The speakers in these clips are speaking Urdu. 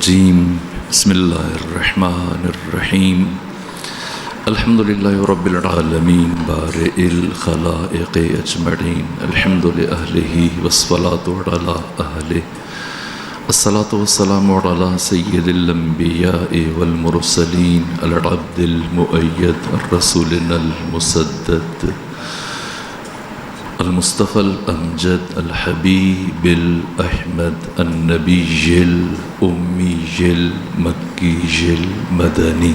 الرجیم بسم اللہ الرحمن الرحیم الحمد للہ رب العالمین بارئ الخلائق اجمعین الحمد لأہلہ والصلاة علی اہلہ الصلاة والسلام علی سید الانبیاء والمرسلین العبد المؤید الرسولنا المسدد المصطفى الأمجد الحبيب الأحمد النبي الأمي المكي المدني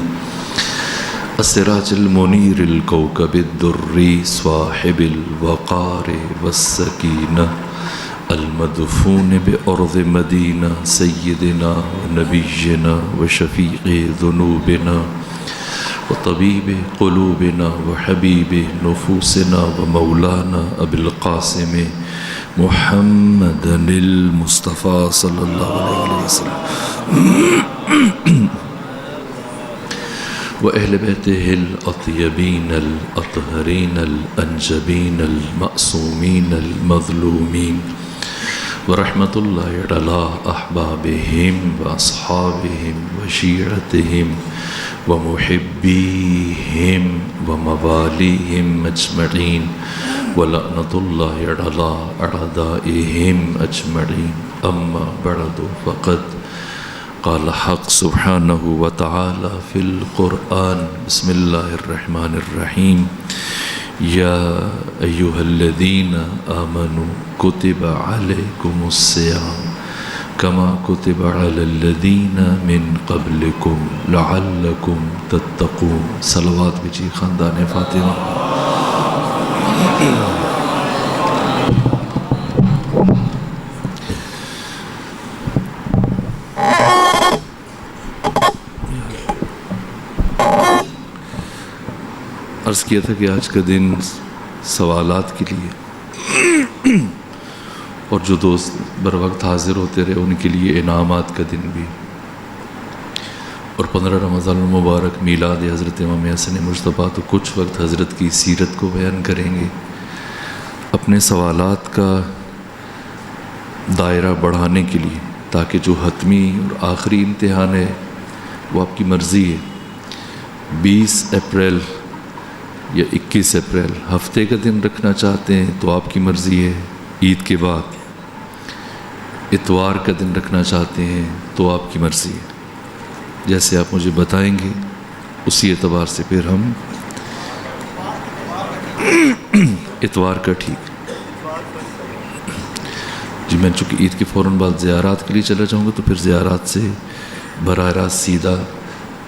السراج المنير الكوكب الدري صاحب الوقار والسكينة المدفون بأرض مدينة سيدنا ونبينا وشفيع ذنوبنا وطبيب قلوبنا وحبيب نفوسنا ومولانا أبي القاسم محمد المصطفى صلى الله عليه وسلم وأهل بيته الأطيبين الأطهرين الأنجبين المأسومين المظلومين ورحمة الله على أحبابهم وأصحابهم وشيعتهم ومحبيهم ومواليهم أجمعين ولعنة الله على أعدائهم أجمعين أما بعد فقد قال حق سبحانه وتعالى في القرآن بسم الله الرحمن الرحيم يا أيها الذين آمنوا كتب عليكم الصيام كما كتب على الذين من قبلكم لعلكم تتقون صلوات بجی خاندان فاطمہ عرض کیا تھا کہ آج کا دن سوالات کے لیے اور جو دوست بر وقت حاضر ہوتے رہے ان کے لیے انعامات کا دن بھی، اور 15 رمضان المبارک میلاد حضرت امام حسن مجتبیٰ، تو کچھ وقت حضرت کی سیرت کو بیان کریں گے. اپنے سوالات کا دائرہ بڑھانے کے لیے تاکہ جو حتمی اور آخری امتحان ہے وہ آپ کی مرضی ہے. 20 اپریل یا 21 اپریل ہفتے کا دن رکھنا چاہتے ہیں تو آپ کی مرضی ہے، عید کے بعد. اتوار کا دن رکھنا چاہتے ہیں تو آپ کی مرضی ہے، جیسے آپ مجھے بتائیں گے اسی اعتبار سے پھر ہم اتوار کا ٹھیک. جی میں چونکہ عید کے فوراً بعد زیارات کے لیے چلا جاؤں گا تو پھر زیارات سے براہ راست سیدھا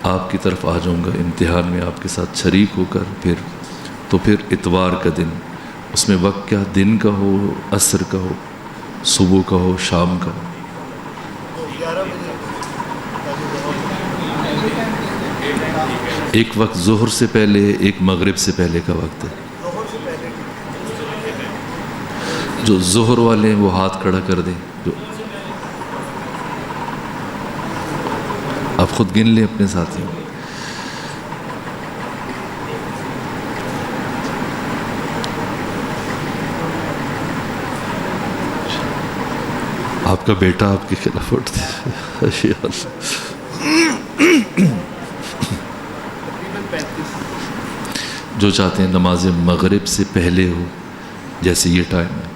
آپ کی طرف آ جاؤں گا امتحان میں آپ کے ساتھ شریک ہو کر. پھر اتوار کا دن، اس میں وقت کیا دن کا ہو، عصر کا ہو، صبح کا ہو، شام کا ہو. ایک وقت ظہر سے پہلے، ایک مغرب سے پہلے کا وقت ہے. جو ظہر والے ہیں وہ ہاتھ کھڑا کر دیں. جو آپ خود گن لیں اپنے ساتھیوں. آپ کا بیٹا آپ کے خلاف اٹھتے. جو چاہتے ہیں نماز مغرب سے پہلے ہو، جیسے یہ ٹائم ہے.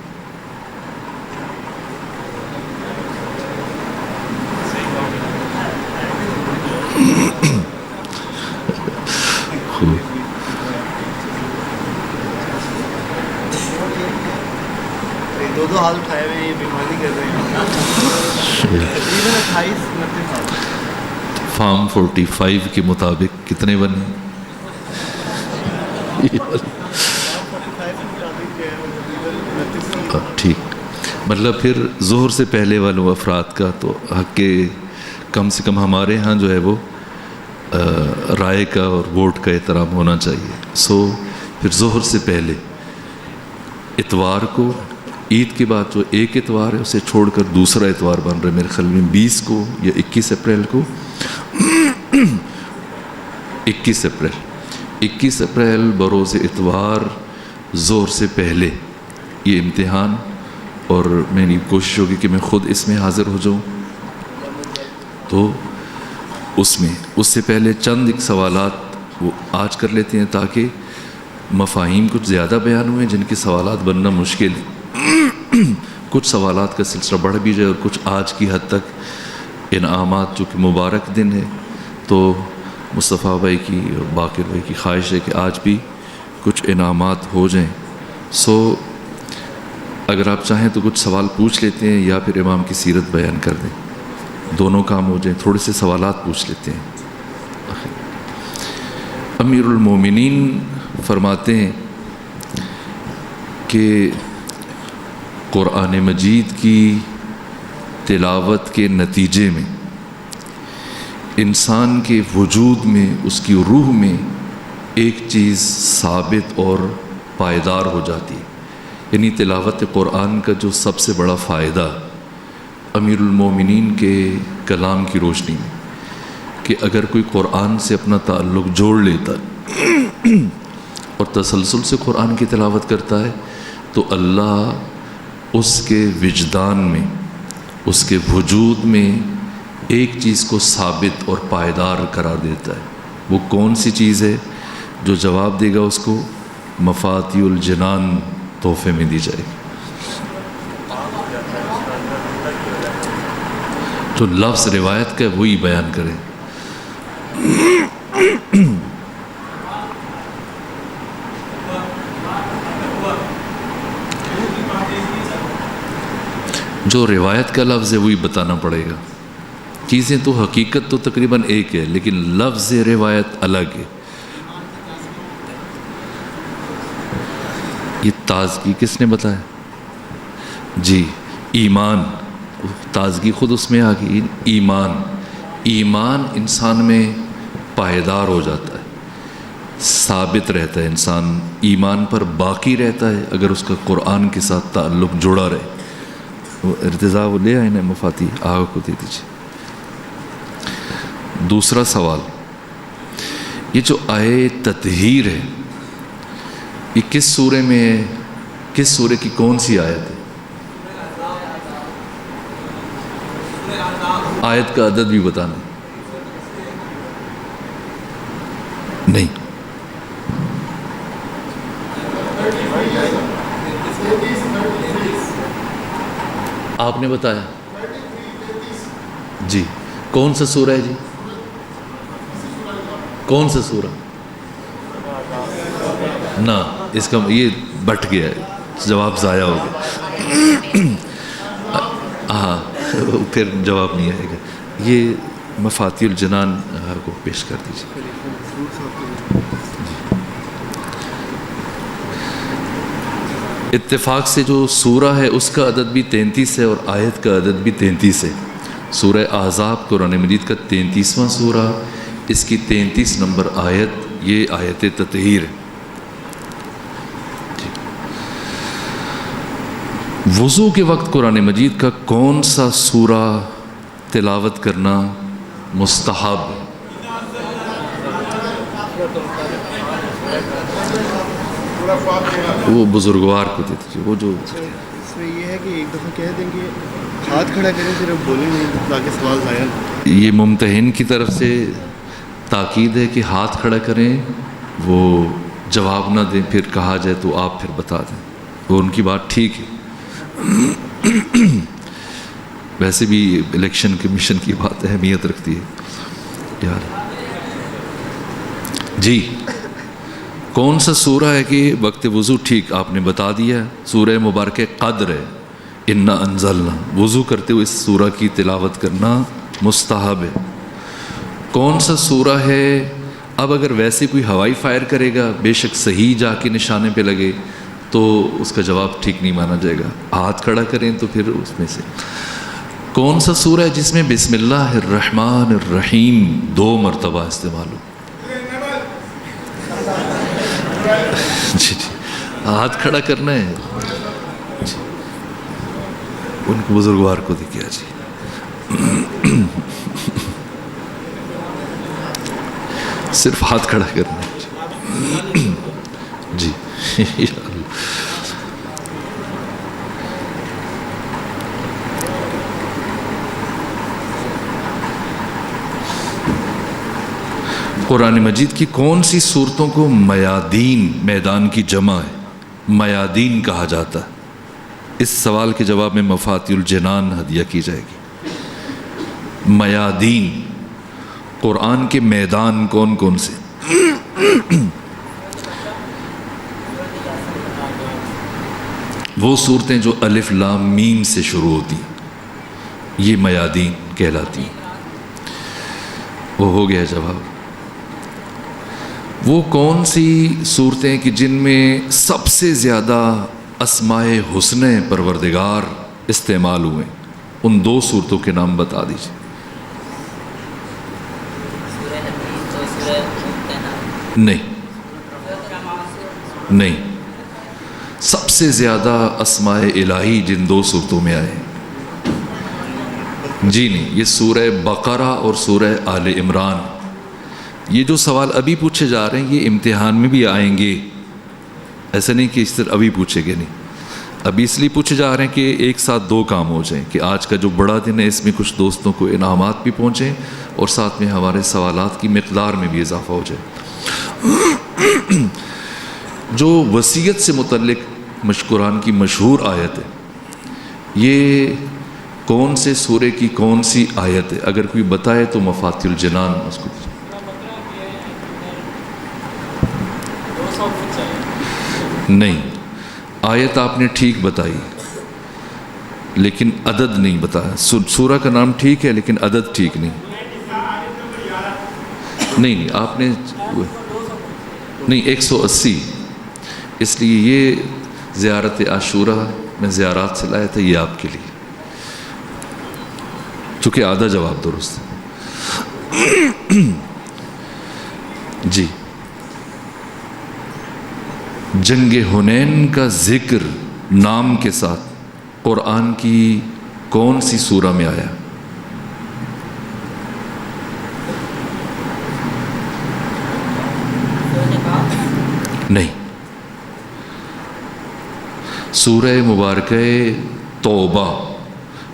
دو حال اٹھائے ہوئے ہیں، یہ بیماری کر رہے ہیں. تقریباً 28-29 سال. فارم 45 کے مطابق کتنے بنے؟ ٹھیک. مطلب پھر ظہر سے پہلے والوں افراد کا تو حق کے کم سے کم ہمارے ہاں جو ہے وہ رائے کا اور ووٹ کا احترام ہونا چاہیے. پھر ظہر سے پہلے اتوار کو، عید کے بعد جو ایک اتوار ہے اسے چھوڑ کر دوسرا اتوار بن رہا ہے میرے خیال میں 20 کو یا 21 اپریل کو. 21 اپریل بروز اتوار ظہر سے پہلے یہ امتحان اور میری کوشش ہوگی کہ میں خود اس میں حاضر ہو جاؤں. تو اس میں اس سے پہلے چند ایک سوالات وہ آج کر لیتے ہیں تاکہ مفاہیم کچھ زیادہ بیان ہوئے جن کے سوالات بننا مشکل ہے. کچھ سوالات کا سلسلہ بڑھ بھی جائے اور کچھ آج کی حد تک انعامات، چونکہ مبارک دن ہے تو مصطفیٰ بھائی کی اور باقر بھائی کی خواہش ہے کہ آج بھی کچھ انعامات ہو جائیں. سو اگر آپ چاہیں تو کچھ سوال پوچھ لیتے ہیں یا پھر امام کی سیرت بیان کر دیں، دونوں کام ہو جائیں. تھوڑے سے سوالات پوچھ لیتے ہیں. امیر المومنین فرماتے ہیں کہ قرآن مجید کی تلاوت کے نتیجے میں انسان کے وجود میں، اس کی روح میں ایک چیز ثابت اور پائیدار ہو جاتی ہے. یعنی تلاوت قرآن کا جو سب سے بڑا فائدہ امیر المومنین کے کلام کی روشنی میں کہ اگر کوئی قرآن سے اپنا تعلق جوڑ لیتا ہے اور تسلسل سے قرآن کی تلاوت کرتا ہے تو اللہ اس کے وجدان میں، اس کے وجود میں ایک چیز کو ثابت اور پائیدار قرار دیتا ہے. وہ کون سی چیز ہے؟ جو جواب دے گا اس کو مفاتیح الجنان تحفے میں دی جائے گی. جو لفظ روایت کا وہی بیان کریں. جو روایت کا لفظ ہے وہی بتانا پڑے گا. چیزیں تو حقیقت تو تقریباً ایک ہے لیکن لفظ روایت الگ ہے. یہ تازگی کس نے بتایا؟ جی ایمان، تازگی خود اس میں آ گئی. ایمان انسان میں پائیدار ہو جاتا ہے، ثابت رہتا ہے. انسان ایمان پر باقی رہتا ہے اگر اس کا قرآن کے ساتھ تعلق جڑا رہے. وہ ارتضا وہ لے آئے نا مفاتیح، آگے کو دے دیجیے. دوسرا سوال، یہ جو آئے تطہیر ہے یہ کس سورے میں ہے؟ کس سورے کی کون سی آیت ہے؟ آیت کا عدد بھی بتانا. نہیں، آپ نے بتایا. جی کون سا سورہ ہے جی؟ کون سا سورہ؟ نہ اس کا یہ بٹ گیا ہے، جواب ضائع ہو گیا. ہاں پھر جواب نہیں آئے گا. یہ مفاتیح الجنان کو پیش کر دیجیے. اتفاق سے جو سورہ ہے اس کا عدد بھی 33 ہے اور آیت کا عدد بھی 33 ہے. سورہ احزاب قرآن مجید کا 33واں سورہ، اس کی 33 نمبر آیت، یہ آیت تطہیر ہے. وضو کے وقت قرآن مجید کا کون سا سورہ تلاوت کرنا مستحب ہے؟ وہ بزرگوار کو دے دیجیے. وہ جو اس میں یہ ہے کہ ایک دفعہ کہہ دیں کہ ہاتھ کھڑا کریں، صرف بولیں نہیں تاکہ سوال ضائع. یہ ممتحن کی طرف سے تاکید ہے کہ ہاتھ کھڑا کریں، وہ جواب نہ دیں، پھر کہا جائے تو آپ پھر بتا دیں. وہ ان کی بات ٹھیک ہے. ویسے بھی الیکشن کمیشن کی بات اہمیت رکھتی ہے یار. جی کون سا سورہ ہے کہ وقت وضو ٹھیک آپ نے بتا دیا. سورہ مبارک قدر ہے، انا انزلنا. وضو کرتے ہوئے اس سورہ کی تلاوت کرنا مستحب ہے. کون سا سورہ ہے؟ اب اگر ویسے کوئی ہوائی فائر کرے گا، بے شک صحیح جا کے نشانے پہ لگے تو اس کا جواب ٹھیک نہیں مانا جائے گا. ہاتھ کھڑا کریں تو پھر اس میں سے کون سا سورہ ہے جس میں بسم اللہ الرحمن الرحیم 2 مرتبہ استعمال ہو؟ جی ہاتھ کھڑا کرنا ہے. جی ان کو بزرگوار کو دکھیا. جی صرف ہاتھ کھڑا کرنا ہے. جی قرآن مجید کی کون سی صورتوں کو میادین، میدان کی جمع ہے، میادین کہا جاتا ہے؟ اس سوال کے جواب میں مفاتیح الجنان ہدیہ کی جائے گی۔ میادین، قرآن کے میدان کون کون سے؟ وہ صورتیں جو الف لام میم سے شروع ہوتی ہیں، یہ میادین کہلاتی ہیں۔ وہ ہو گیا جواب۔ وہ کون سی صورتیں کہ جن میں سب سے زیادہ اسماء حسنہ پروردگار استعمال ہوئے، ان دو صورتوں کے نام بتا دیجیے۔ نہیں نہیں، سب سے زیادہ اسماء الہی جن دو صورتوں میں آئے، جی نہیں، یہ سورہ بقرہ اور سورہ آل عمران۔ یہ جو سوال ابھی پوچھے جا رہے ہیں یہ امتحان میں بھی آئیں گے، ایسا نہیں کہ اس طرح ابھی پوچھے گے، نہیں، ابھی اس لیے پوچھے جا رہے ہیں کہ ایک ساتھ دو کام ہو جائیں، کہ آج کا جو بڑا دن ہے اس میں کچھ دوستوں کو انعامات بھی پہنچیں اور ساتھ میں ہمارے سوالات کی مقدار میں بھی اضافہ ہو جائے۔ جو وصیت سے متعلق قرآن کی مشہور آیت ہے، یہ کون سے سورے کی کون سی آیت ہے؟ اگر کوئی بتائے تو مفاتیح الجنان اس کو۔ نہیں، آیت آپ نے ٹھیک بتائی لیکن عدد نہیں بتایا۔ سورہ کا نام ٹھیک ہے لیکن عدد ٹھیک نہیں۔ نہیں آپ نے نہیں 180، اس لیے یہ زیارت عاشورہ میں زیارات سے لایا تھا، یہ آپ کے لیے، چونکہ آدھا جواب درست ہے۔ جی، جنگ حنین کا ذکر نام کے ساتھ قرآن کی کون سی سورہ میں آیا؟ نہیں، سورہ مبارکہ توبہ،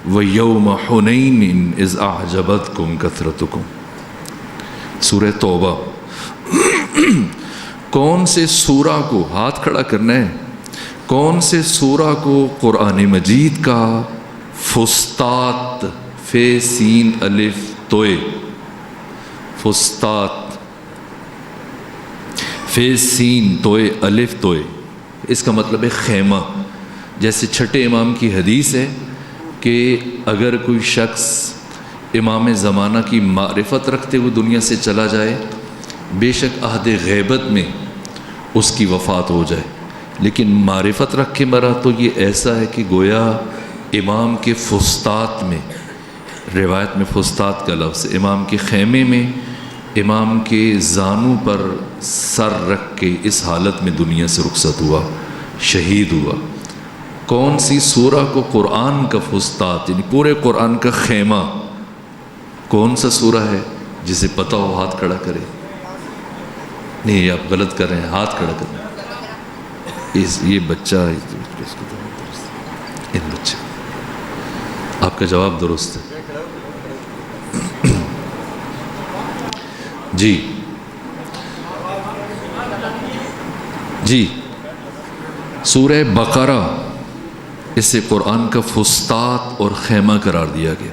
وَيَوْمَ حُنَيْنٍ إِذْ أَعْجَبَتْكُمْ كَثْرَتُكُمْ، سورہ توبہ۔ کون سے سورہ کو، ہاتھ کھڑا کرنا ہے، کون سے سورہ کو قرآن مجید کا فسطاط، فے سین الف توئے، فسطاط، فے سین توئے الف توئے، اس کا مطلب ہے خیمہ۔ جیسے چھٹے امام کی حدیث ہے کہ اگر کوئی شخص امام زمانہ کی معرفت رکھتے ہوئے دنیا سے چلا جائے، بے شک عہد غیبت میں اس کی وفات ہو جائے، لیکن معرفت رکھ کے مرا تو یہ ایسا ہے کہ گویا امام کے فسطاط میں، روایت میں فسطاط کا لفظ، امام کے خیمے میں امام کے زانوں پر سر رکھ کے اس حالت میں دنیا سے رخصت ہوا، شہید ہوا۔ کون سی سورہ کو قرآن کا فسطاط، یعنی پورے قرآن کا خیمہ، کون سا سورہ ہے؟ جسے پتہ ہو ہاتھ کھڑا کرے۔ نہیں، آپ غلط کر رہے ہیں، ہاتھ کھڑا کریں۔ یہ بچہ، ان بچے، آپ کا جواب درست ہے۔ جی جی، سورہ بقرہ، اسے قرآن کا فسطاط اور خیمہ قرار دیا گیا۔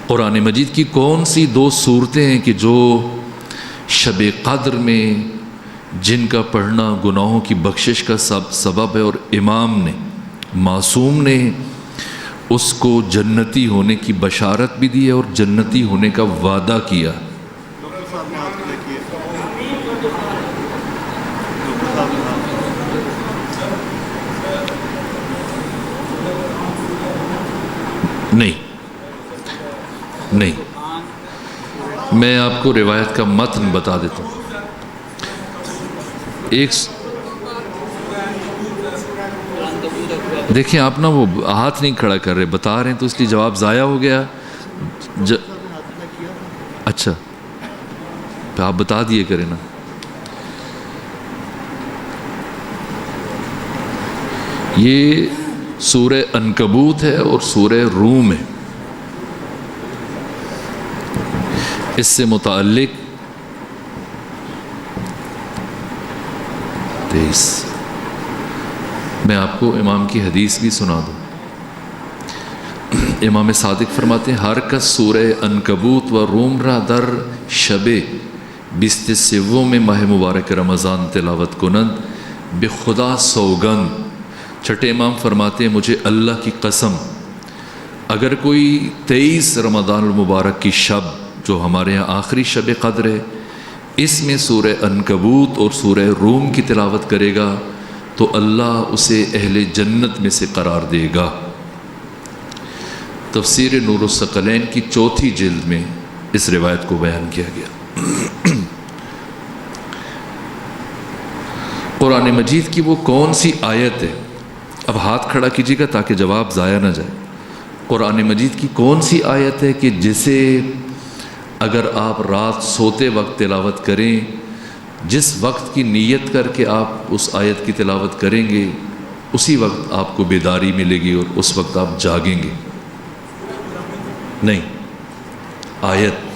قرآن مجید کی کون سی دو صورتیں ہیں کہ جو شب قدر میں جن کا پڑھنا گناہوں کی بخشش کا سبب ہے، اور امام نے، معصوم نے اس کو جنتی ہونے کی بشارت بھی دی ہے اور جنتی ہونے کا وعدہ کیا؟ نہیں نہیں، میں آپ کو روایت کا متن بتا دیتا ہوں۔ دیکھیں آپ نا وہ ہاتھ نہیں کھڑا کر رہے، بتا رہے ہیں تو اس لیے جواب ضائع ہو گیا۔ اچھا تو آپ بتا دیے کریں نا۔ یہ سورہ عنکبوت ہے اور سورہ روم ہے۔ اس سے متعلق 23 میں آپ کو امام کی حدیث بھی سنا دوں. امام صادق فرماتے ہیں ہر کس سورہ عنکبوت و روم را در شب 23 ماہ مبارک رمضان تلاوت کنند بے خدا سوگند. چھٹے امام فرماتے ہیں مجھے اللہ کی قسم اگر کوئی 23 رمضان المبارک کی شب جو ہمارے یہاں آخری شب قدر ہے اس میں سورہ عنکبوت اور سورہ روم کی تلاوت کرے گا تو اللہ اسے اہل جنت میں سے قرار دے گا. تفسیر نور الثقلین کی 4 جلد میں اس روایت کو بیان کیا گیا. قرآن مجید کی وہ کون سی آیت ہے؟ اب ہاتھ کھڑا کیجیے گا تاکہ جواب ضائع نہ جائے. قرآن مجید کی کون سی آیت ہے کہ جسے اگر آپ رات سوتے وقت تلاوت کریں، جس وقت کی نیت کر کے آپ اس آیت کی تلاوت کریں گے اسی وقت آپ کو بیداری ملے گی اور اس وقت آپ جاگیں گے؟ نہیں، آیت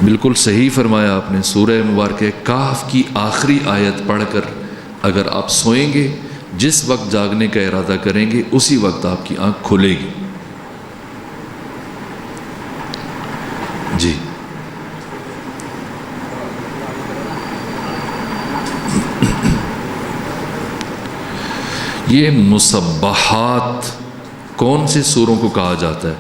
بالکل صحیح فرمایا آپ نے. سورہ مبارکہ کہف کی آخری آیت پڑھ کر اگر آپ سوئیں گے جس وقت جاگنے کا ارادہ کریں گے اسی وقت آپ کی آنکھ کھلے گی. جی یہ مصبحات کون سے سوروں کو کہا جاتا ہے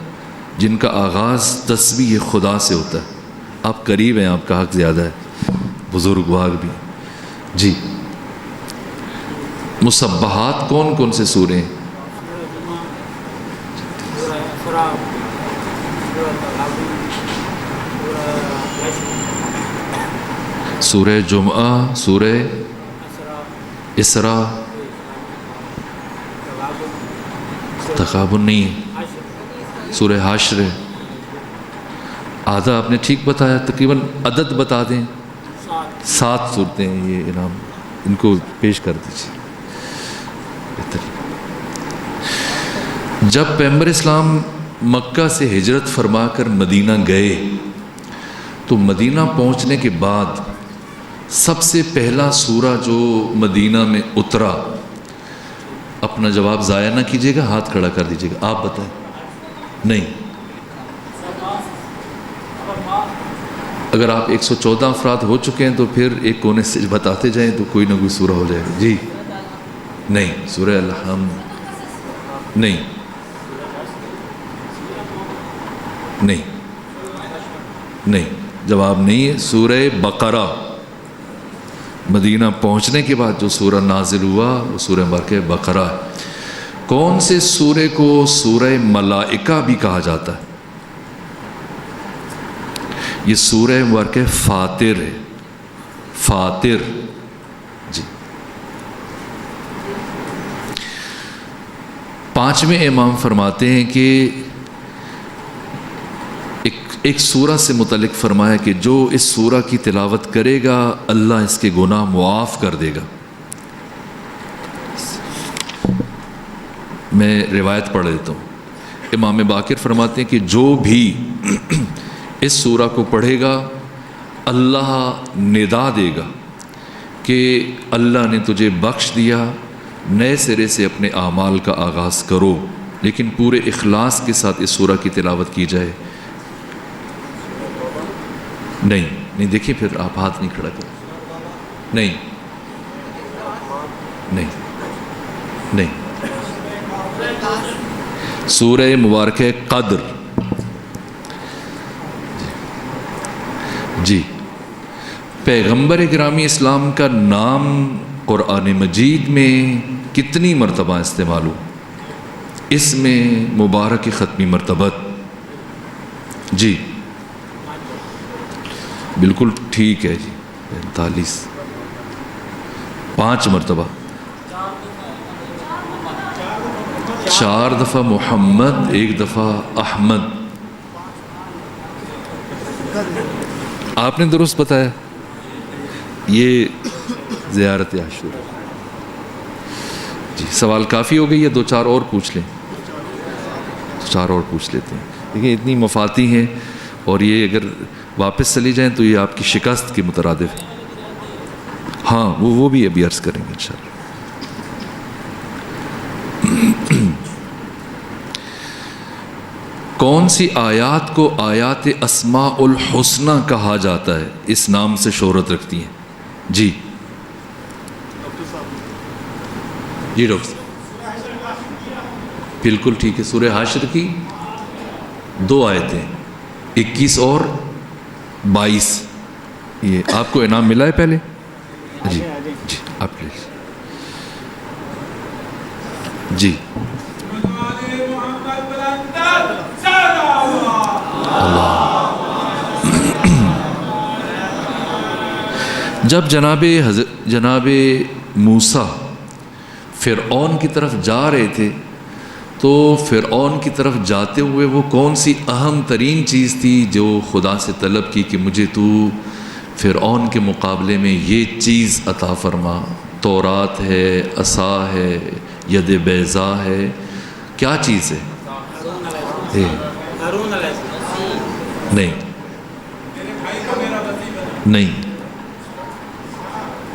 جن کا آغاز تسبیح خدا سے ہوتا ہے؟ آپ قریب ہیں، آپ کا حق زیادہ ہے، بزرگ واگ بھی. جی مصبحات کون کون سے سورے ہیں؟ سورہ جمعہ، سورہ اسراء، تغابن نہیں ہے، سورہ حشر. آدھا آپ نے ٹھیک بتایا، تقریباً عدد بتا دیں. 7 صورتیں ہیں. یہ انعام ان کو پیش کر دیجیے. جب پیغمبر اسلام مکہ سے ہجرت فرما کر مدینہ گئے تو مدینہ پہنچنے کے بعد سب سے پہلا سورہ جو مدینہ میں اترا، اپنا جواب ضائع نہ کیجیے گا، ہاتھ کھڑا کر دیجیے گا. آپ بتائیں. نہیں، اگر آپ 114 افراد ہو چکے ہیں تو پھر ایک کونے سے بتاتے جائیں تو کوئی نہ کوئی سورہ ہو جائے گا. جی نہیں، سورہ الحمد نہیں، نہیں نہیں، جواب نہیں ہے. سورہ بقرہ مدینہ پہنچنے کے بعد جو سورہ نازل ہوا وہ سورہ مبارکہ بقرہ ہے. کون سے سورے کو سورہ ملائکہ بھی کہا جاتا ہے؟ یہ سورہ مبارکہ فاطر ہے. فاطر. جی 5ویں امام فرماتے ہیں کہ ایک سورہ سے متعلق فرمایا کہ جو اس سورہ کی تلاوت کرے گا اللہ اس کے گناہ معاف کر دے گا. میں روایت پڑھ دیتا ہوں. امام باقر فرماتے ہیں کہ جو بھی اس سورہ کو پڑھے گا اللہ ندا دے گا کہ اللہ نے تجھے بخش دیا، نئے سرے سے اپنے اعمال کا آغاز کرو، لیکن پورے اخلاص کے ساتھ اس سورہ کی تلاوت کی جائے. نہیں دیکھیے، پھر آپ ہاتھ نہیں کھڑا کریں. نہیں نہیں نہیں، سورہ مبارکہ قدر. جی پیغمبر گرامی اسلام کا نام قرآن مجید میں کتنی مرتبہ استعمال ہو؟ اس میں مبارک ختمی مرتبت. جی بالکل ٹھیک ہے جی. 45 5 مرتبہ. 4 دفعہ محمد، 1 دفعہ احمد. آپ نے درست بتایا. یہ زیارت عاشور. جی سوال کافی ہو گئی ہے، 2-4 اور پوچھ لیں. 4 اور پوچھ لیتے ہیں. دیکھیں اتنی مفاتی ہیں، اور یہ اگر واپس چلی جائیں تو یہ آپ کی شکست کے مترادف ہے. ہاں وہ بھی ابھی عرض کریں گے انشاءاللہ. کون سی آیات کو آیات اسماء الحسنہ کہا جاتا ہے، اس نام سے شہرت رکھتی ہیں؟ جی جی ڈاکٹر صاحب بالکل ٹھیک ہے. سورہ حشر کی 2 آیتیں 21 اور 22. یہ آپ کو انعام ملا ہے پہلے؟ جی جی آپ پلیز. جی جب جناب موسیٰ فرعون کی طرف جا رہے تھے تو فرعون کی طرف جاتے ہوئے وہ کون سی اہم ترین چیز تھی جو خدا سے طلب کی کہ مجھے تو فرعون کے مقابلے میں یہ چیز عطا فرما؟ تورات ہے، عصا ہے، ید بیضا ہے، کیا چیز ہے؟ نہیں نہیں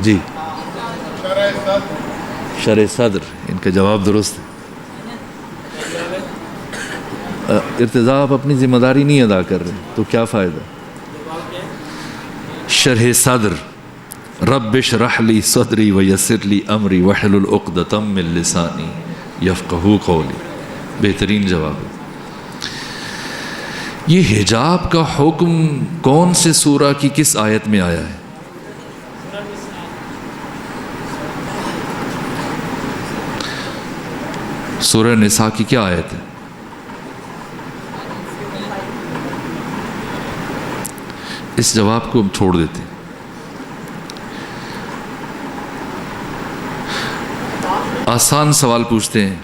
جی شرح صدر. ان کا جواب درست ہے. ارتضیٰ آپ اپنی ذمہ داری نہیں ادا کر رہے تو کیا فائدہ؟ شرح صدر. رب اشرح لی صدری ویسر لی امری واحلل عقدۃ من لسانی یفقہوا قولی. بہترین جواب ہے. یہ حجاب کا حکم کون سے سورہ کی کس آیت میں آیا ہے؟ سورہ نساء کی کیا آیت ہے؟ اس جواب کو ہم چھوڑ دیتے ہیں. آسان سوال پوچھتے ہیں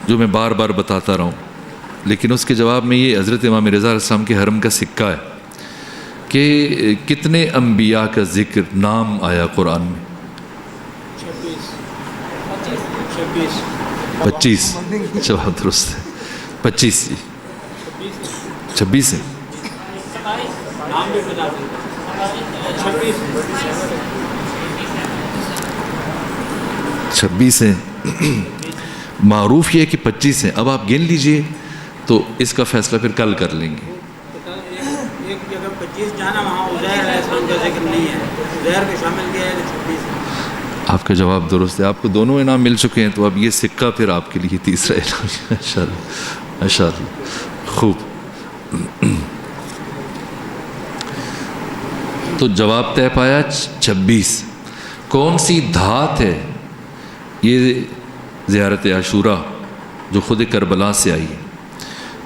جو میں بار بار بتاتا رہا ہوں، لیکن اس کے جواب میں یہ حضرت امام رضا علیہ السلام کے حرم کا سکہ ہے کہ کتنے انبیاء کا ذکر نام آیا قرآن میں؟ 25. جواب درست ہے 25. جی 26 ہے. 26 ہیں. معروف یہ ہے کہ 25 ہیں. اب آپ گن لیجئے تو اس کا فیصلہ پھر کل کر لیں گے. ایک جگہ 25 جانا وہاں عزیر علیہ السلام کا ذکر نہیں ہے، عزیر کو شامل کیا ہے 26. آپ کا جواب درست ہے. آپ کو دونوں انعام مل چکے ہیں تو اب یہ سکہ پھر آپ کے لیے تیسرا انعام. ماشاءاللہ ماشاءاللہ خوب. تو جواب طے پایا 26. کون سی دھات ہے یہ زیارت عاشوراء جو خود کربلا سے آئی ہے؟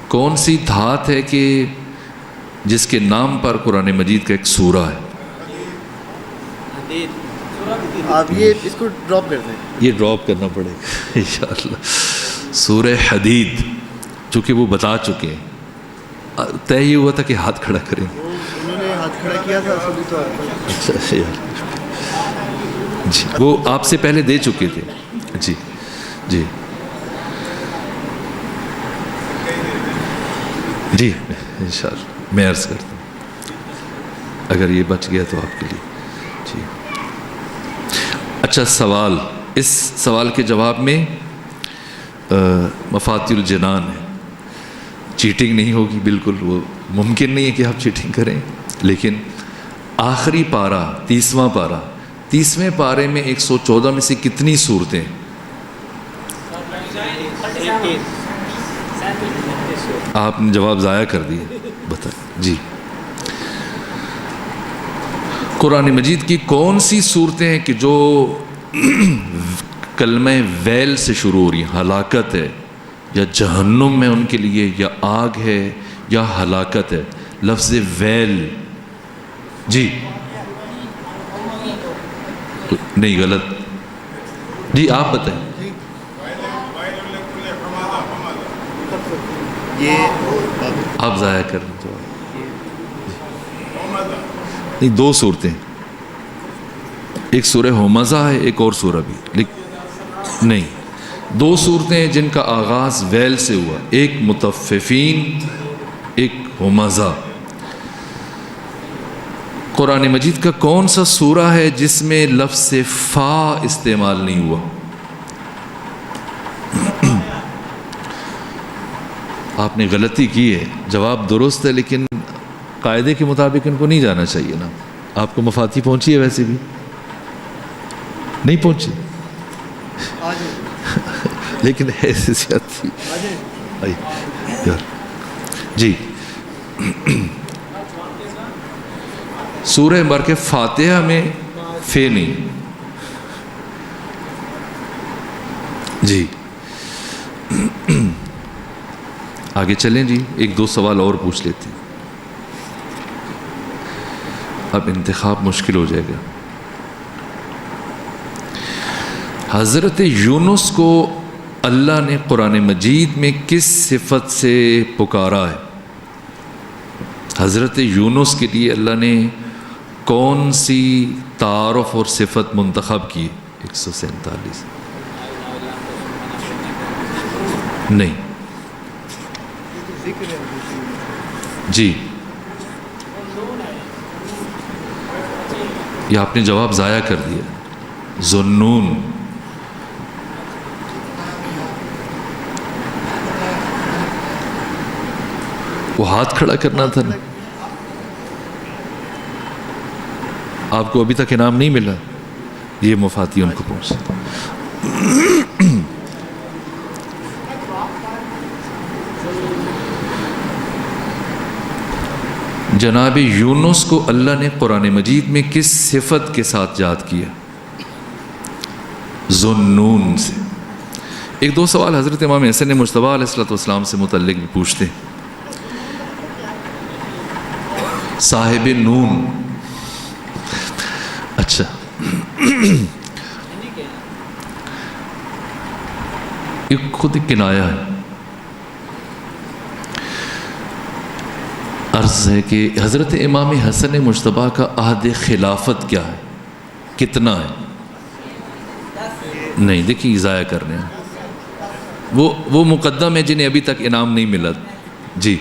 کون سی دھات ہے کہ جس کے نام پر قرآن مجید کا ایک سورہ ہے؟ آپ یہ اس کو ڈراپ کر دیں. یہ ڈراپ کرنا پڑے گا انشاءاللہ. سورہ حدید چونکہ وہ بتا چکے ہیں. طے یہ ہوا تھا کہ ہاتھ کھڑا کریں. انہوں نے ہاتھ کھڑا کیا تھا اصلی طور پر. اچھا جی وہ آپ سے پہلے دے چکے تھے. جی جی جی انشاءاللہ میں عرض کرتا ہوں اگر یہ بچ گیا تو آپ کے لیے. جی اچھا سوال. اس سوال کے جواب میں مفاتیح الجنان ہے. چیٹنگ نہیں ہوگی بالکل، وہ ممکن نہیں ہے کہ آپ چیٹنگ کریں. لیکن آخری پارہ 30واں پارہ، 30ویں پارے میں 114 میں سے کتنی صورتیں؟ آپ نے جواب ضائع کر دیے. بتائیں جی. قرآن مجید کی کون سی صورتیں ہیں کہ جو کلمہ ویل سے شروع ہو رہی ہیں؟ ہلاکت ہے یا جہنم ہے ان کے لیے، یا آگ ہے یا ہلاکت ہے؟ لفظ ویل. جی نہیں غلط. جی آپ بتائیں. یہ آپ ضائع کر رہے ہیں. نہیں 2 صورتیں، ایک سورہ ہمزہ ہے ایک اور سورہ بھی. نہیں 2 صورتیں جن کا آغاز ویل سے ہوا. ایک مطففین ایک ہمزہ. قرآن مجید کا کون سا سورہ ہے جس میں لفظ فا استعمال نہیں ہوا؟ آپ نے غلطی کی ہے، جواب درست ہے لیکن قاعدے کے مطابق ان کو نہیں جانا چاہیے نا. آپ کو مفاتی پہنچی ہے؟ ویسے بھی نہیں پہنچی لیکن حیثیت تھی. جی سورہ برکہ فاتحہ میں فے نہیں. جی آگے چلیں جی، ایک دو سوال اور پوچھ لیتے ہیں، اب انتخاب مشکل ہو جائے گا. حضرت یونس کو اللہ نے قرآن مجید میں کس صفت سے پکارا ہے؟ حضرت یونس کے لیے اللہ نے کون سی تعارف اور صفت منتخب کی؟ 147 نہیں. جی یہ آپ نے جواب ضائع کر دیا. ذُنُّون. وہ ہاتھ کھڑا کرنا تھا نا. آپ کو ابھی تک انعام نہیں ملا، یہ مفاتی ان کو پہنچا. جناب یونس کو اللہ نے قرآن مجید میں کس صفت کے ساتھ یاد کیا؟ ذُنُّون سے. ایک دو سوال حضرت امام حسن مجتبیٰ علیہ السلام سے متعلق بھی پوچھتے ہیں. صاحب نون. اچھا یہ خود ایک کنایا ہے. عرض ہے کہ حضرت امام حسن مجتبیٰ کا عہد خلافت کیا ہے، کتنا ہے؟ نہیں دیکھیے ضائع کر رہے ہیں، وہ مقدم ہے جنہیں ابھی تک انعام نہیں ملا. جی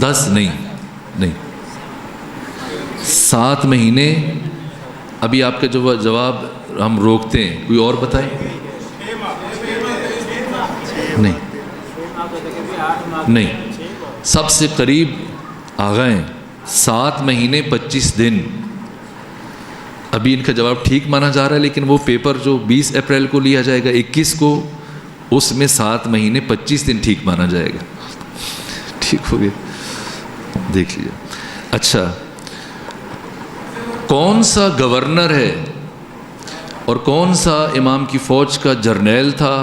10 نہیں 7 مہینے. ابھی آپ کا جو جواب ہم روکتے ہیں، کوئی اور بتائیں؟ نہیں سب سے قریب آ گئے ہیں. 7 مہینے 25 دن. ابھی ان کا جواب ٹھیک مانا جا رہا ہے لیکن وہ پیپر جو 20 اپریل کو لیا جائے گا 21 کو، اس میں 7 مہینے 25 دن ٹھیک مانا جائے گا. ٹھیک ہو گیا، دیکھ لیجیے. اچھا کون سا گورنر ہے اور کون سا امام کی فوج کا جرنیل تھا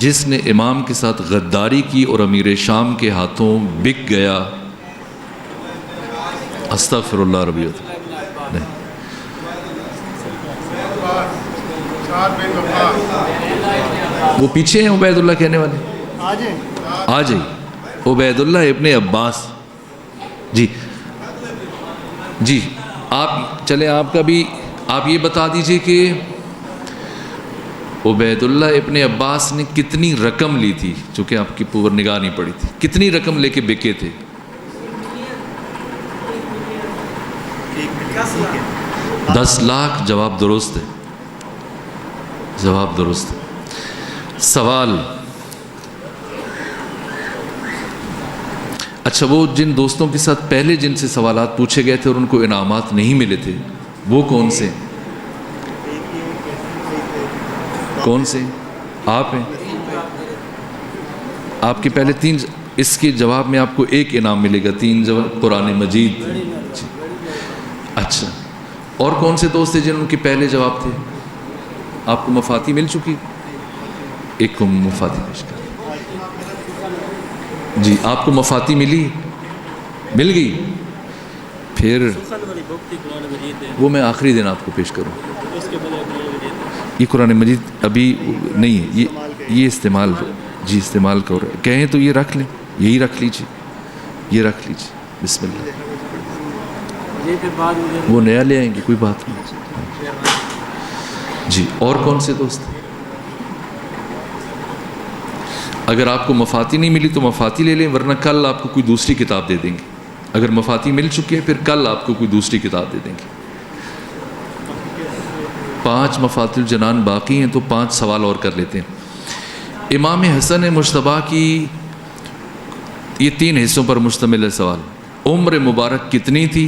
جس نے امام کے ساتھ غداری کی اور امیر شام کے ہاتھوں بک گیا؟ استغفر اللہ ربی. نہیں وہ پیچھے ہیں عبید اللہ کہنے والے. آ جائیے. عبید اللہ ابن عباس. جی آپ چلیں، آپ کا بھی آپ یہ بتا دیجئے کہ عبید اللہ ابن عباس نے کتنی رقم لی تھی، چونکہ آپ کی پور نگاہ نہیں پڑی تھی، کتنی رقم لے کے بکے تھے؟ 10 لاکھ. جواب درست ہے، جواب درست ہے. سوال اچھا وہ جن دوستوں کے ساتھ پہلے جن سے سوالات پوچھے گئے تھے اور ان کو انعامات نہیں ملے تھے وہ کون سے؟ کون سے؟ آپ ہیں. آپ کے پہلے 3، اس کے جواب میں آپ کو 1 انعام ملے گا. 3 جواب قرآن مجید. اچھا اور کون سے دوست تھے جن کے پہلے جواب تھے؟ آپ کو مفاتی مل چکی؟ ایک کو مفاتی پیش کر. جی آپ کو مفاتی مل گئی؟ پھر وہ میں آخری دن آپ کو پیش کروں. یہ قرآن مجید ابھی نہیں ہے، یہ استعمال جی استعمال کرو. کہیں تو یہ رکھ لیں، یہی رکھ لیجیے، یہ رکھ لیجیے. بسم اللہ. وہ نیا لے آئیں گے، کوئی بات نہیں. جی اور کون سے دوست؟ اگر آپ کو مفاتی نہیں ملی تو مفاتی لے لیں، ورنہ کل آپ کو کوئی دوسری کتاب دے دیں گے. اگر مفاتی مل چکی ہے پھر کل آپ کو کوئی دوسری کتاب دے دیں گے. 5 مفاتیح الجنان باقی ہیں، تو 5 سوال اور کر لیتے ہیں. امام حسن مجتبیٰ کی یہ 3 حصوں پر مشتمل ہے سوال. عمر مبارک کتنی تھی؟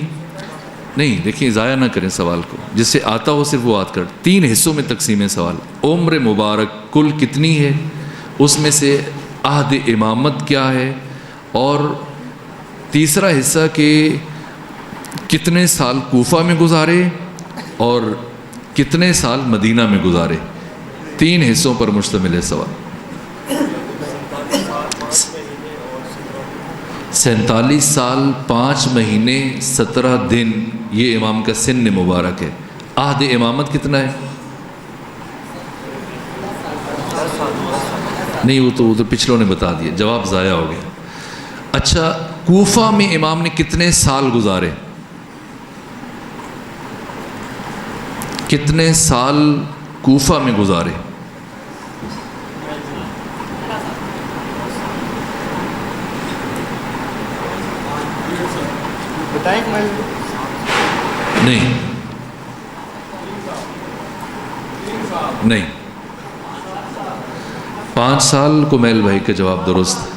نہیں دیکھیں، ضائع نہ کریں سوال کو، جس سے آتا ہو صرف وہ یاد کر. 3 حصوں میں تقسیم ہے سوال. عمر مبارک کل کتنی ہے، اس میں سے عہد امامت کیا ہے، اور تیسرا حصہ کہ کتنے سال کوفہ میں گزارے اور کتنے سال مدینہ میں گزارے. 3 حصوں پر مشتمل ہے سوال. 47 سال 5 مہینے 17 دن یہ امام کا سن مبارک ہے. عہد امامت کتنا ہے؟ نہیں، وہ تو پچھلوں نے بتا دیا، جواب ضائع ہو گیا. اچھا، کوفہ میں امام نے کتنے سال گزارے؟ کتنے سال کوفہ میں گزارے؟ بتائیں. نہیں نہیں 5 سال کو میل بھائی کا جواب درست ہے.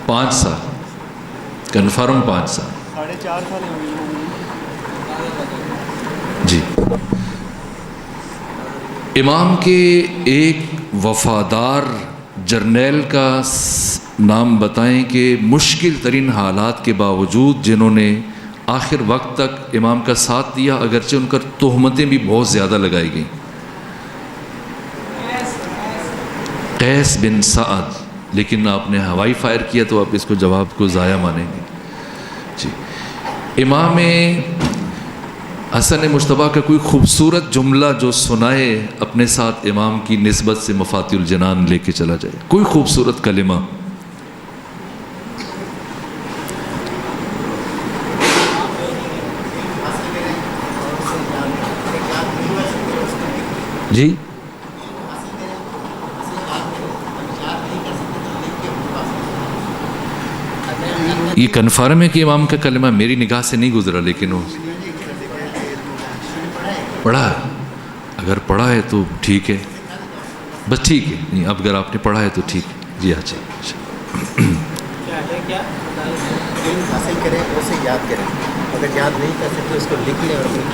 5 سال کنفرم، 5 سال. 4.5 سال جی. امام کے ایک وفادار جرنیل کا نام بتائیں کہ مشکل ترین حالات کے باوجود جنہوں نے آخر وقت تک امام کا ساتھ دیا، اگرچہ ان پر تہمتیں بھی بہت زیادہ لگائی گئیں. قیس بن سعد، لیکن آپ نے ہوائی فائر کیا تو آپ اس کو جواب کو ضائع مانیں گے. جی. امام حسن مجتبیٰ کا کوئی خوبصورت جملہ جو سنائے اپنے ساتھ امام کی نسبت سے مفاتیح الجنان لے کے چلا جائے. کوئی خوبصورت کلمہ. جی. یہ کنفرم ہے کہ امام کا کلمہ میری نگاہ سے نہیں گزرا، لیکن وہ پڑھا ہے. اگر پڑھا ہے تو ٹھیک ہے، بس ٹھیک ہے. نہیں، اب اگر آپ نے پڑھا ہے تو ٹھیک ہے. جی اچھا. حاصل کریں اسے یاد کریں، اگر یاد نہیں کر سکتے اس کو لکھ لیں اور اپنے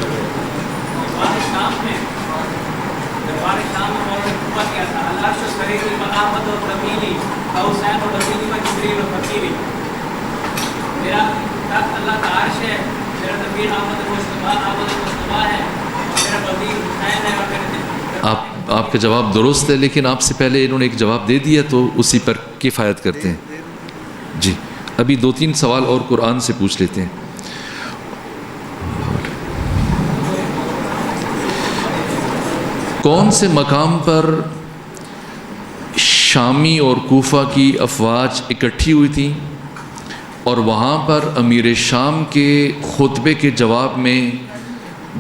آپ کا جواب درست ہے، لیکن آپ سے پہلے انہوں نے ایک جواب دے دیا تو اسی پر کفایت کرتے ہیں. جی. ابھی 2-3 سوال اور قرآن سے پوچھ لیتے ہیں. کون سے مقام پر شامی اور کوفہ کی افواج اکٹھی ہوئی تھیں اور وہاں پر امیر شام کے خطبے کے جواب میں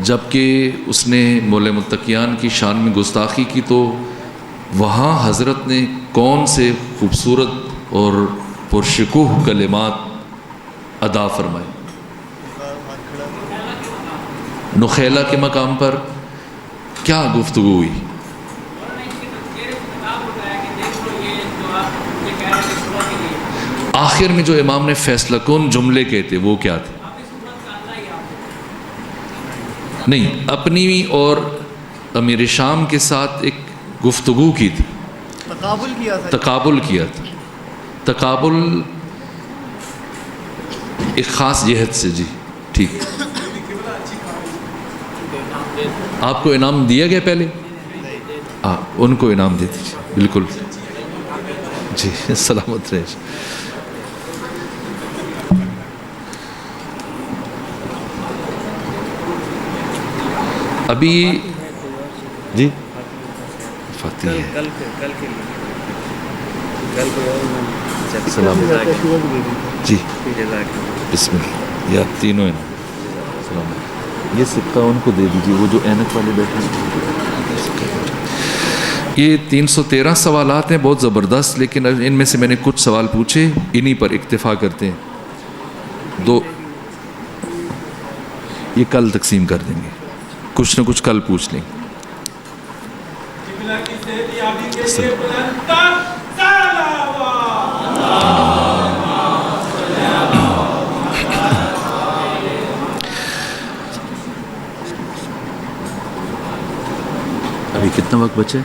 جب کہ اس نے مولے متقیان کی شان میں گستاخی کی تو وہاں حضرت نے کون سے خوبصورت اور پرشکوہ کلمات ادا فرمائے؟ نخیلہ کے مقام پر کیا گفتگو ہوئی؟ آخر میں جو امام نے فیصلہ کن جملے کہتے وہ کیا تھے؟ نہیں، اپنی اور امیر شام کے ساتھ ایک گفتگو کی تھی، تقابل کیا تھا. تقابل ایک خاص جہت سے. جی ٹھیک. آپ کو انعام دیا گیا پہلے؟ ان کو انعام دے دیجیے. بالکل. جی سلامت رہے. ابھی جی فاتح ہے. سلام. جی بسم اللہ. یا تینوں ہیں. سلام. یہ سکہ ان کو دے دیجیے، وہ جو اینک والے بیٹھے ہیں. یہ 313 سوالات ہیں بہت زبردست، لیکن ان میں سے میں نے کچھ سوال پوچھے، انہی پر اکتفا کرتے ہیں. دو یہ کل تقسیم کر دیں گے، کچھ نہ کچھ کل پوچھ لیں. ابھی کتنا وقت بچے؟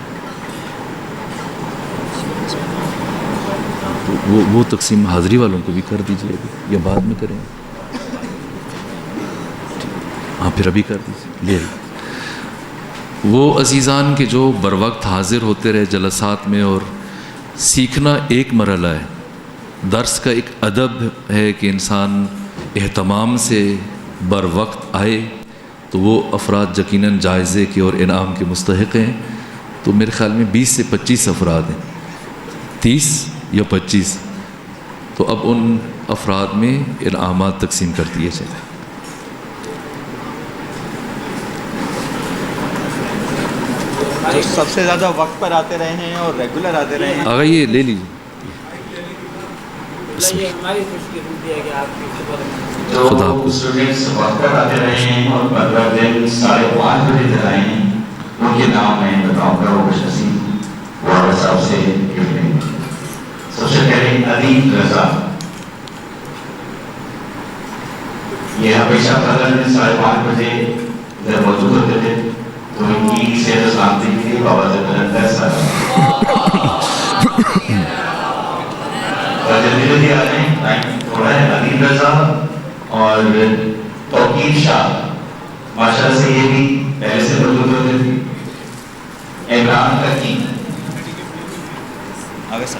وہ تقسیم حاضری والوں کو بھی کر دیجیے ابھی، یا بعد میں کریں؟ ہاں پھر ابھی کر دیجیے. لے وہ عزیزان کے جو بر وقت حاضر ہوتے رہے جلسات میں، اور سیکھنا ایک مرحلہ ہے، درس کا ایک ادب ہے کہ انسان اہتمام سے بر وقت آئے، تو وہ افراد یقیناً جائزے کے اور انعام کے مستحق ہیں. تو میرے خیال میں 20 سے 25 افراد ہیں، 30 یا 25. تو اب ان افراد میں انعامات تقسیم کر دیے جائیں. جو سب سے زیادہ وقت پر آتے رہے ہیں اور ریگولر آتے رہے ہیں. آگا یہ لے لیجیے. ہماری خوش قسمتی ہے کہ آپ کی خبر جو اسٹوڈنٹس وقت پر آتے رہے ہیں اور مطلب دن 5:30 بجے تک آئے ہیں، ان کے نام میں بتاؤں گا. وہ خوش نصیب والد صاحب سے گفٹ لیں گے. سب سے پہلے علی رضا، یہ ہمیشہ قدر میں 5:30 بجے ادھر موجود ہوتے تھے، تو ان کی صحت و سلامتی کے لیے بابا سے درس جلدی جلدی آ رہے ہیں، ٹائم تھوڑا ہے. علی رضا اور توقیر شاہ، ماشاء اللہ سے یہ بھی پہلے سے موجود ہوتے تھے. عمران حکیم، آگے سر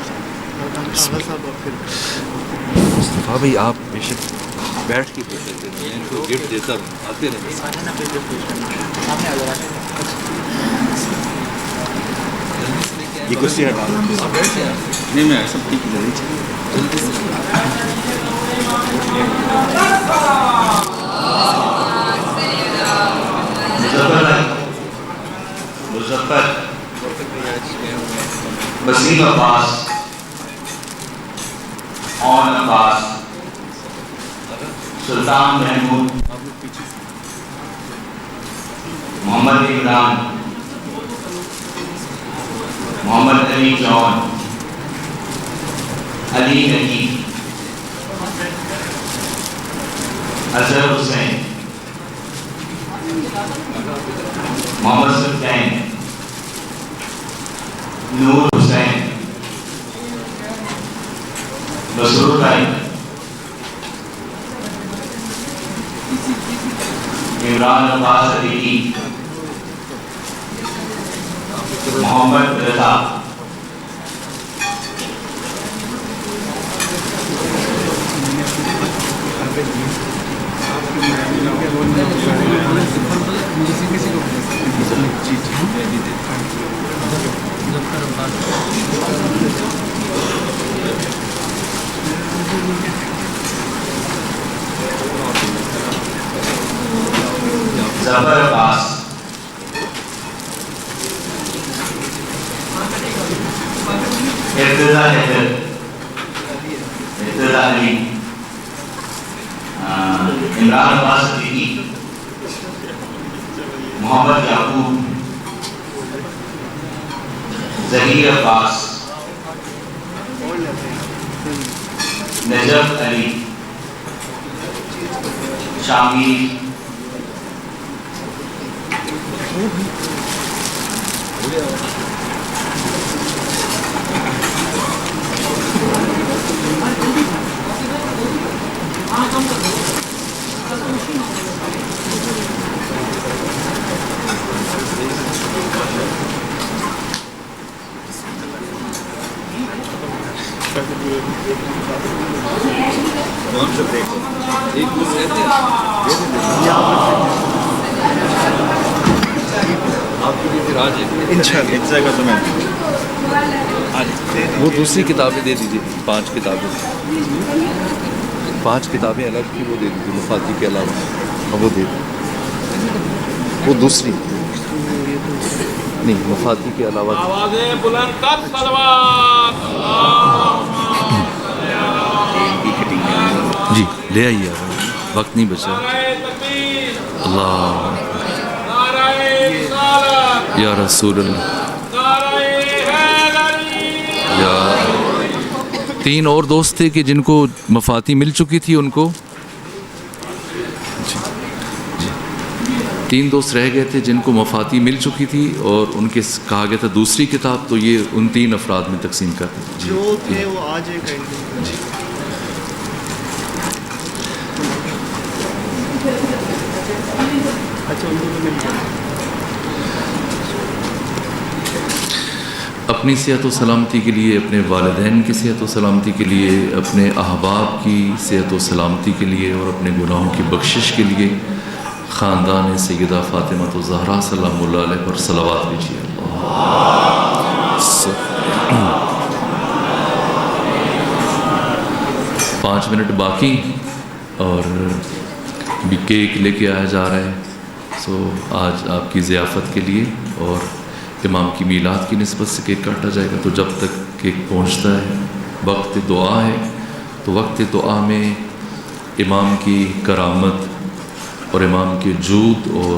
مصطفیٰ بھائی آپ بے شک بیٹھ کے پوچھ سکتے ہیں، ان کو گفٹ دیتا ہوں، آتے رہیں. یہ کرسی ہٹا نہیں میں سب ٹھیک مظفر، وسیم عباس، اون عباس، سلطان محمود، محمد عمران، محمد علی جون، علی نجیب، اظہر حسین، محمد سلطان، نور حسین، مسرور بھائی، عمران عباس علی، محمد رضا، ظفر عباس، ارتضا حیدر، ارتضا علی، عمران عباس صدیقی، محمد یعقوب، ظہیر عباس، نجف علی، شامل، انشاءاللہ تو میں وہ دوسری کتابیں دے دیجیے، 5 کتابیں، 5 کتابیں الگ کی وہ دے دیجیے مفادی کے علاوہ. وہ دے دیں، وہ دوسری نہیں مفاتی کے علاوہ آوازیں بلند کر صلوات جی لے آئیے آپ، وقت نہیں بچا. اللہ یا رسول اللہ یا 3 اور دوست تھے کہ جن کو مفاتی مل چکی تھی ان کو. 3 دوست رہ گئے تھے جن کو مفاتی مل چکی تھی اور ان کے کہا گیا تھا دوسری کتاب، تو یہ ان 3 افراد میں تقسیم کرتے ہیں. جو تھے وہ آج ایک اچھا ان کو تو مل گیا. اپنی صحت و سلامتی کے لیے، اپنے والدین کی صحت و سلامتی کے لیے، اپنے احباب کی صحت و سلامتی کے لیے اور اپنے گناہوں کی بخشش کے لیے خاندان سیدہ فاطمہ الزہرا سلام اللہ علیہ پر صلوات بھیجیے. 5 منٹ باقی اور بھی کیک لے کے آیا جا رہا ہے. سو آج آپ کی ضیافت کے لیے اور امام کی میلاد کی نسبت سے کیک کاٹا جائے گا. تو جب تک کیک پہنچتا ہے وقت دعا ہے، تو وقت دعا میں امام کی کرامت اور امام کے جود اور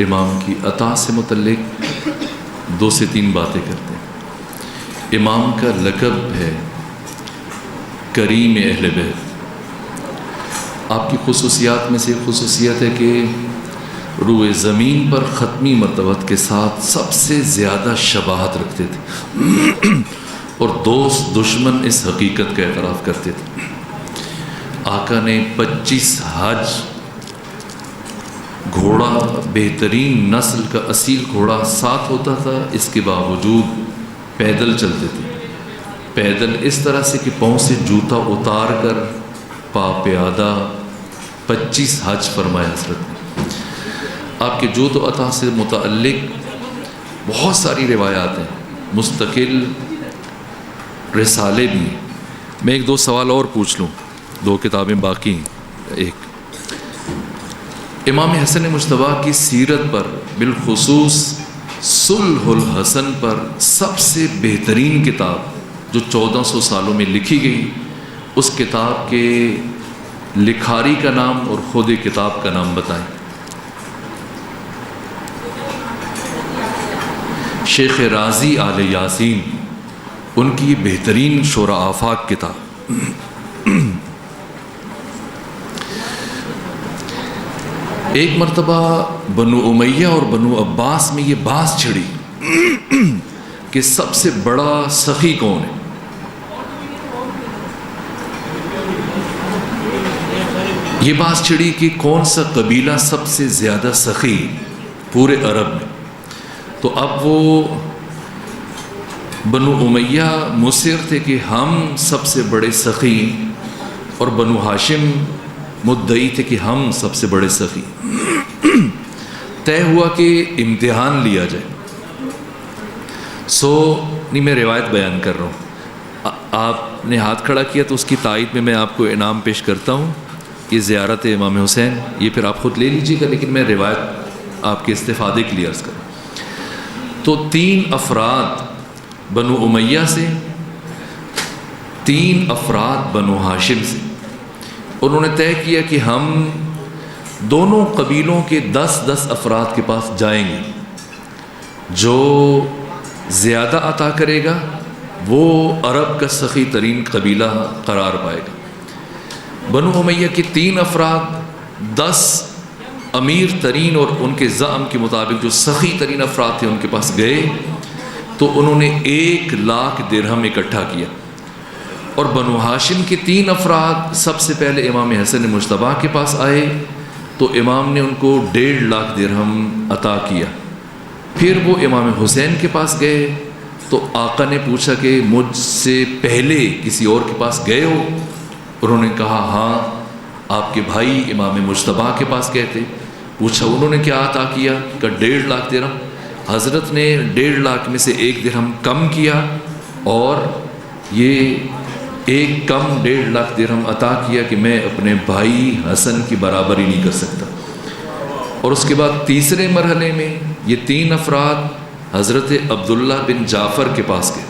امام کی عطا سے متعلق 2 سے 3 باتیں کرتے ہیں. امام کا لقب ہے کریم اہل بیت. آپ کی خصوصیات میں سے ایک خصوصیت ہے کہ روئے زمین پر ختمی مرتبت کے ساتھ سب سے زیادہ شباہت رکھتے تھے اور دوست دشمن اس حقیقت کا اعتراف کرتے تھے. آقا نے 25 حج گھوڑا، بہترین نسل کا اصیل گھوڑا ساتھ ہوتا تھا، اس کے باوجود پیدل چلتے تھے. پیدل اس طرح سے کہ پاؤں سے جوتا اتار کر پا پیادہ 25 حج فرمایا حضرت نے. آپ کے جود و عطا سے متعلق بہت ساری روایات ہیں، مستقل رسالے بھی ہیں. میں 1-2 سوال اور پوچھ لوں، 2 کتابیں باقی ہیں. ایک امام حسن مجتبیٰ کی سیرت پر، بالخصوص صلح الحسن پر سب سے بہترین کتاب جو 1400 سالوں میں لکھی گئی، اس کتاب کے لکھاری کا نام اور خود کتاب کا نام بتائیں. شیخ رازی آل یاسین، ان کی یہ بہترین شورا آفاق کتاب. ایک مرتبہ بنو امیہ اور بنو عباس میں یہ بحث چھڑی کہ سب سے بڑا سخی کون ہے. یہ بحث چھڑی کہ کون سا قبیلہ سب سے زیادہ سخی پورے عرب میں. تو اب وہ بنو امیہ مصر تھے کہ ہم سب سے بڑے سخی، اور بنو ہاشم مدعی تھے کہ ہم سب سے بڑے سخی. طے ہوا کہ امتحان لیا جائے. نہیں میں روایت بیان کر رہا ہوں. آپ نے ہاتھ کھڑا کیا تو اس کی تائید میں آپ کو انعام پیش کرتا ہوں. یہ زیارت امام حسین، یہ پھر آپ خود لے لیجیے گا، لیکن میں روایت آپ کے استفادے کے لیے عرض کروں. تو 3 افراد بنو امیہ سے، 3 افراد بنو ہاشم سے، انہوں نے طے کیا کہ ہم دونوں قبیلوں کے 10-10 افراد کے پاس جائیں گے. جو زیادہ عطا کرے گا وہ عرب کا سخی ترین قبیلہ قرار پائے گا. بنو امیہ کے 3 افراد 10 امیر ترین اور ان کے زعم کے مطابق جو سخی ترین افراد تھے ان کے پاس گئے، تو انہوں نے 1,00,000 درہم اکٹھا کیا. اور بنو ہاشم کے 3 افراد سب سے پہلے امام حسن مجتبیٰ کے پاس آئے، تو امام نے ان کو 1,50,000 درہم عطا کیا. پھر وہ امام حسین کے پاس گئے تو آقا نے پوچھا کہ مجھ سے پہلے کسی اور کے پاس گئے ہو؟ انہوں نے کہا ہاں، آپ کے بھائی امام مجتبیٰ کے پاس گئے تھے. پوچھا انہوں نے کیا عطا کیا؟ کہ 1,50,000 درہم. حضرت نے 1,50,000 میں سے 1 درہم کم کیا اور یہ ایک کم 1,50,000 درہم عطا کیا کہ میں اپنے بھائی حسن کی برابری نہیں کر سکتا. اور اس کے بعد تیسرے مرحلے میں یہ 3 افراد حضرت عبداللہ بن جعفر کے پاس گئے.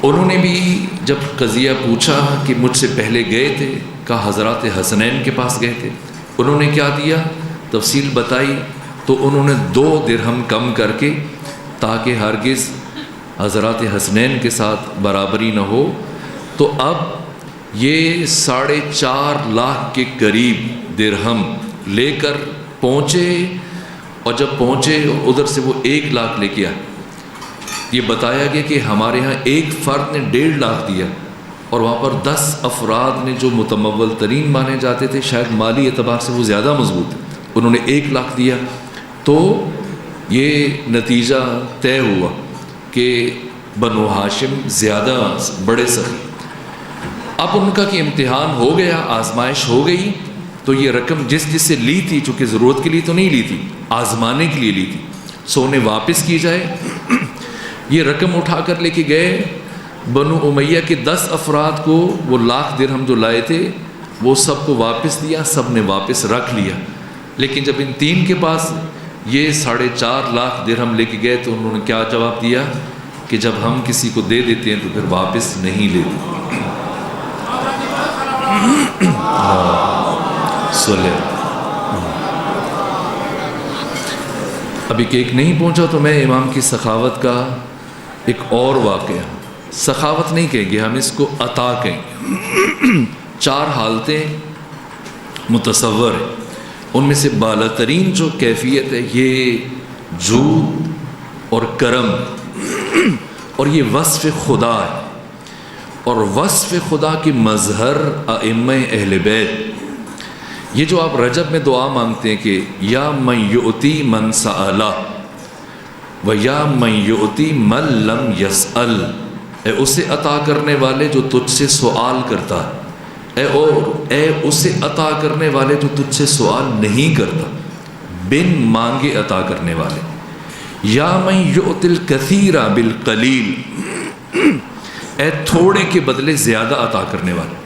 انہوں نے بھی جب قضیہ پوچھا کہ مجھ سے پہلے گئے تھے، کہا حضرات حسنین کے پاس گئے تھے. انہوں نے کیا دیا، تفصیل بتائی. تو انہوں نے 2 درہم کم کر کے، تاکہ ہرگز حضرات حسنین کے ساتھ برابری نہ ہو. تو اب یہ 4.5 لاکھ کے قریب درہم لے کر پہنچے، اور جب پہنچے ادھر سے وہ 1 لاکھ لے کے آئے. یہ بتایا گیا کہ ہمارے ہاں ایک فرد نے 1.5 لاکھ دیا، اور وہاں پر 10 افراد نے جو متمول ترین مانے جاتے تھے، شاید مالی اعتبار سے وہ زیادہ مضبوط تھے، انہوں نے 1 لاکھ دیا. تو یہ نتیجہ طے ہوا کہ بنو ہاشم زیادہ بڑے سخی. اب ان کا کہ امتحان ہو گیا، آزمائش ہو گئی، تو یہ رقم جس سے لی تھی، چونکہ ضرورت کے لیے تو نہیں لی تھی، آزمانے کے لیے لی تھی، سو انہیں واپس کی جائے. یہ رقم اٹھا کر لے کے گئے. بنو امیہ کے 10 افراد کو وہ 1 لاکھ درہم جو لائے تھے وہ سب کو واپس دیا، سب نے واپس رکھ لیا. لیکن جب ان 3 کے پاس یہ 4.5 لاکھ درہم لے کے گئے تو انہوں نے کیا جواب دیا کہ جب ہم کسی کو دے دیتے ہیں تو پھر واپس نہیں لیتے. ابھی کیک نہیں پہنچا تو میں امام کی سخاوت کا ایک اور واقعہ، سخاوت نہیں کہیں گے ہم، اس کو عطا کہیں گے. 4 حالتیں متصور ہیں، ان میں سے بالاترین جو کیفیت ہے یہ جود اور کرم، اور یہ وصف خدا ہے. اور وصف خدا کی مظہر ائمہ اہل بیت. یہ جو آپ رجب میں دعا مانگتے ہیں کہ یا من یؤتی من سأل و یا من یؤتی من لم یسأل، اے اسے عطا کرنے والے جو تجھ سے سوال کرتا ہے، اے اسے عطا کرنے والے جو تجھ سے سوال نہیں کرتا، بن مانگے عطا کرنے والے. یا من یؤتی الکثیر بالقلیل، اے تھوڑے کے بدلے زیادہ عطا کرنے والے.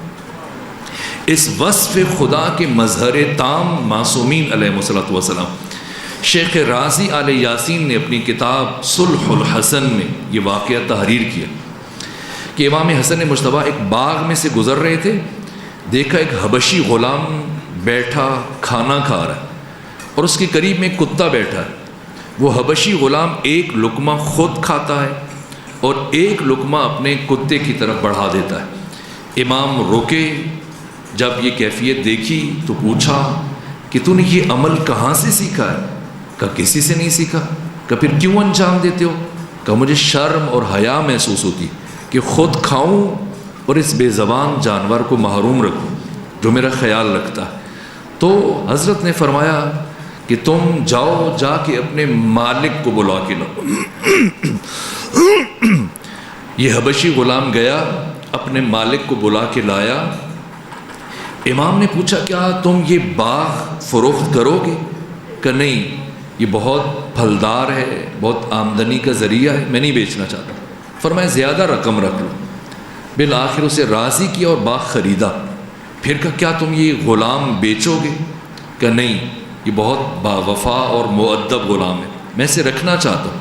اس وصف خدا کے مظہر تام معصومین علیہ الصلوۃ والسلام. شیخ رازی آل یاسین نے اپنی کتاب صلح الحسن میں یہ واقعہ تحریر کیا کہ امام حسن مجتبیٰ ایک باغ میں سے گزر رہے تھے، دیکھا ایک حبشی غلام بیٹھا کھانا کھا رہا ہے، اور اس کے قریب میں ایک کتا بیٹھا ہے. وہ حبشی غلام ایک لقمہ خود کھاتا ہے اور ایک لقمہ اپنے کتے کی طرف بڑھا دیتا ہے. امام رکے، جب یہ کیفیت دیکھی تو پوچھا کہ تو نے یہ عمل کہاں سے سیکھا ہے؟ کہا کسی سے نہیں سیکھا. کہا پھر کیوں انجام دیتے ہو؟ کہا مجھے شرم اور حیا محسوس ہوتی کہ خود کھاؤں اور اس بے زبان جانور کو محروم رکھوں جو میرا خیال رکھتا ہے. تو حضرت نے فرمایا کہ تم جاؤ، جا کے اپنے مالک کو بلا کے لاؤ. یہ حبشی غلام گیا، اپنے مالک کو بلا کے لایا. امام نے پوچھا کیا تم یہ باغ فروخت کرو گے؟ کہ نہیں، یہ بہت پھلدار ہے، بہت آمدنی کا ذریعہ ہے، میں نہیں بیچنا چاہتا. فرمایا زیادہ رقم رکھ لو. بالآخر اسے راضی کیا اور باغ خریدا. پھر کہا کیا تم یہ غلام بیچو گے؟ کہ نہیں، یہ بہت باوفا اور مؤدب غلام ہے، میں اسے رکھنا چاہتا ہوں.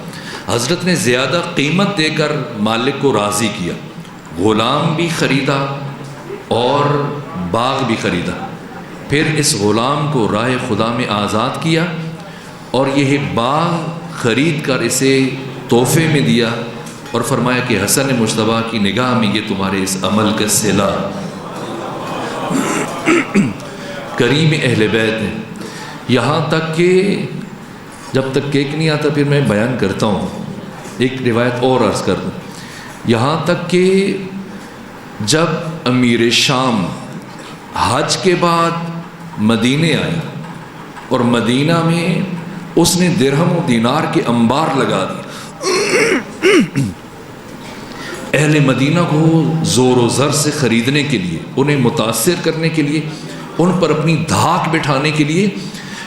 حضرت نے زیادہ قیمت دے کر مالک کو راضی کیا، غلام بھی خریدا اور باغ بھی خریدا. پھر اس غلام کو راہ خدا میں آزاد کیا اور یہ باغ خرید کر اسے تحفے میں دیا، اور فرمایا کہ حسن مجتبیٰ کی نگاہ میں یہ تمہارے اس عمل کا صلہ. کریم اہل بیت ہے. یہاں تک کہ جب تک کیک نہیں آتا پھر میں بیان کرتا ہوں، ایک روایت اور عرض کر دوں. یہاں تک کہ جب امیر شام حج کے بعد مدینے آیا اور مدینہ میں اس نے درہم و دینار کے انبار لگا دیے، اہل مدینہ کو زور و زر سے خریدنے کے لیے، انہیں متاثر کرنے کے لیے، ان پر اپنی دھاک بٹھانے کے لیے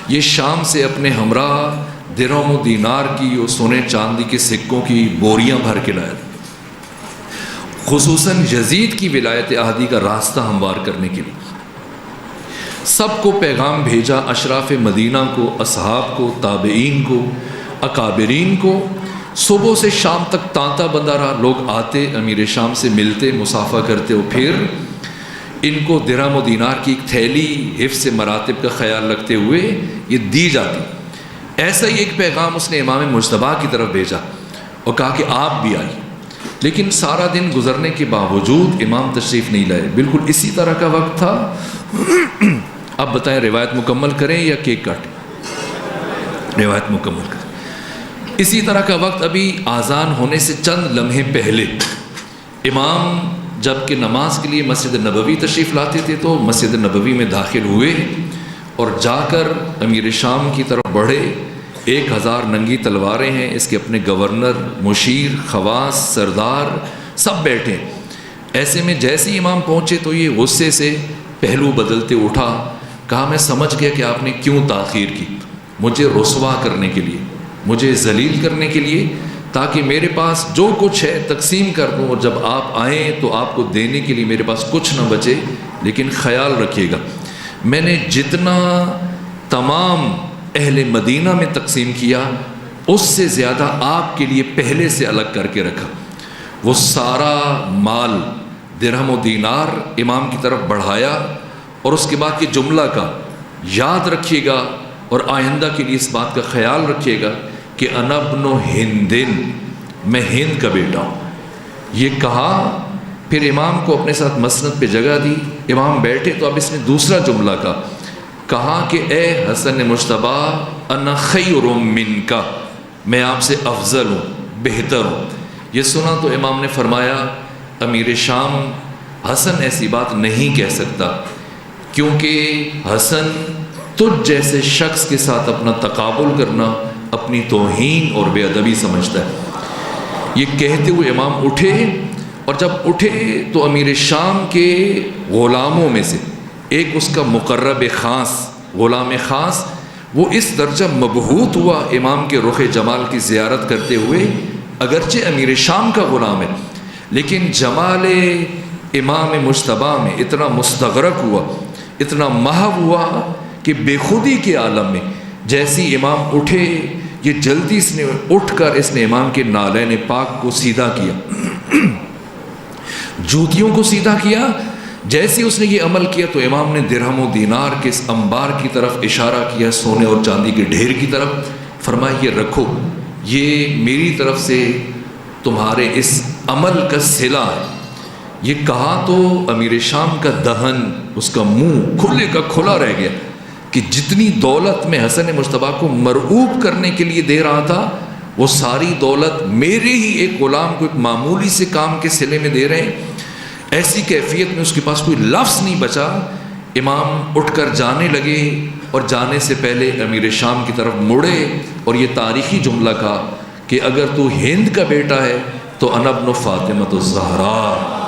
یہ شام سے اپنے ہمراہ درہم و دینار کی اور سونے چاندی کے سکوں کی بوریاں بھر کے لایا، خصوصاً یزید کی ولایت عہدی کا راستہ ہموار کرنے کے لیے. سب کو پیغام بھیجا، اشراف مدینہ کو، اصحاب کو، تابعین کو، اکابرین کو صبح سے شام تک تانتا بندہ رہا، لوگ آتے امیر شام سے ملتے، مصافحہ کرتے، اور پھر ان کو درہم و دینار کی ایک تھیلی حفظ مراتب کا خیال رکھتے ہوئے یہ دی جاتی۔ ایسا ہی ایک پیغام اس نے امام مجتبیٰ کی طرف بھیجا اور کہا کہ آپ بھی آئیے، لیکن سارا دن گزرنے کے باوجود امام تشریف نہیں لائے۔ بالکل اسی طرح کا وقت تھا۔ اب بتائیں روایت مکمل کریں یا کیک کاٹیں؟ روایت مکمل کریں۔ اسی طرح کا وقت ابھی آذان ہونے سے چند لمحے پہلے امام جب کہ نماز کے لیے مسجد نبوی تشریف لاتے تھے تو مسجد نبوی میں داخل ہوئے اور جا کر امیر شام کی طرف بڑھے۔ 1000 ننگی تلواریں ہیں، اس کے اپنے گورنر، مشیر، خواص، سردار سب بیٹھے۔ ایسے میں جیسے ہی امام پہنچے تو یہ غصے سے پہلو بدلتے اٹھا، کہا میں سمجھ گیا کہ آپ نے کیوں تاخیر کی، مجھے رسوا کرنے کے لیے، مجھے ذلیل کرنے کے لیے، تاکہ میرے پاس جو کچھ ہے تقسیم کر دوں، اور جب آپ آئیں تو آپ کو دینے کے لیے میرے پاس کچھ نہ بچے۔ لیکن خیال رکھیے گا میں نے جتنا تمام اہل مدینہ میں تقسیم کیا اس سے زیادہ آپ کے لیے پہلے سے الگ کر کے رکھا۔ وہ سارا مال درہم و دینار امام کی طرف بڑھایا، اور اس کے بعد کہ جملہ کا یاد رکھیے گا اور آئندہ کے لیے اس بات کا خیال رکھیے گا کہ انا ابن ہندن، میں ہند کا بیٹا ہوں، یہ کہا۔ پھر امام کو اپنے ساتھ مسند پہ جگہ دی، امام بیٹھے تو اب اس نے دوسرا جملہ کہا کہ اے حسن مجتبیٰ انا خیر منک، میں آپ سے افضل ہوں، بہتر ہوں۔ یہ سنا تو امام نے فرمایا امیر شام حسن ایسی بات نہیں کہہ سکتا، کیونکہ حسن تجھ جیسے شخص کے ساتھ اپنا تقابل کرنا اپنی توہین اور بے ادبی سمجھتا ہے۔ یہ کہتے ہوئے امام اٹھے، اور جب اٹھے تو امیر شام کے غلاموں میں سے ایک اس کا مقرب خاص، غلام خاص، وہ اس درجہ مبہوت ہوا امام کے رخ جمال کی زیارت کرتے ہوئے، اگرچہ امیر شام کا غلام ہے لیکن جمال امام مجتبیٰ میں اتنا مستغرق ہوا، اتنا محو ہوا کہ بے خودی کے عالم میں جیسی امام اٹھے، یہ جلدی اس نے اٹھ کر اس نے امام کے نالین پاک کو سیدھا کیا، جوتیوں کو سیدھا کیا۔ جیسے اس نے یہ عمل کیا تو امام نے درہم و دینار کے اس انبار کی طرف اشارہ کیا، سونے اور چاندی کے ڈھیر کی طرف، فرمایا یہ رکھو، یہ میری طرف سے تمہارے اس عمل کا صلہ ہے۔ یہ کہا تو امیر شام کا دہن، اس کا منہ کھلے کا کھلا رہ گیا کہ جتنی دولت میں حسن مجتبیٰ کو مرعوب کرنے کے لیے دے رہا تھا، وہ ساری دولت میرے ہی ایک غلام کو ایک معمولی سے کام کے صلے میں دے رہے ہیں۔ ایسی کیفیت میں اس کے پاس کوئی لفظ نہیں بچا۔ امام اٹھ کر جانے لگے، اور جانے سے پہلے امیر شام کی طرف مڑے اور یہ تاریخی جملہ کہا کہ اگر تو ہند کا بیٹا ہے تو انا ابن فاطمہ الزہرا،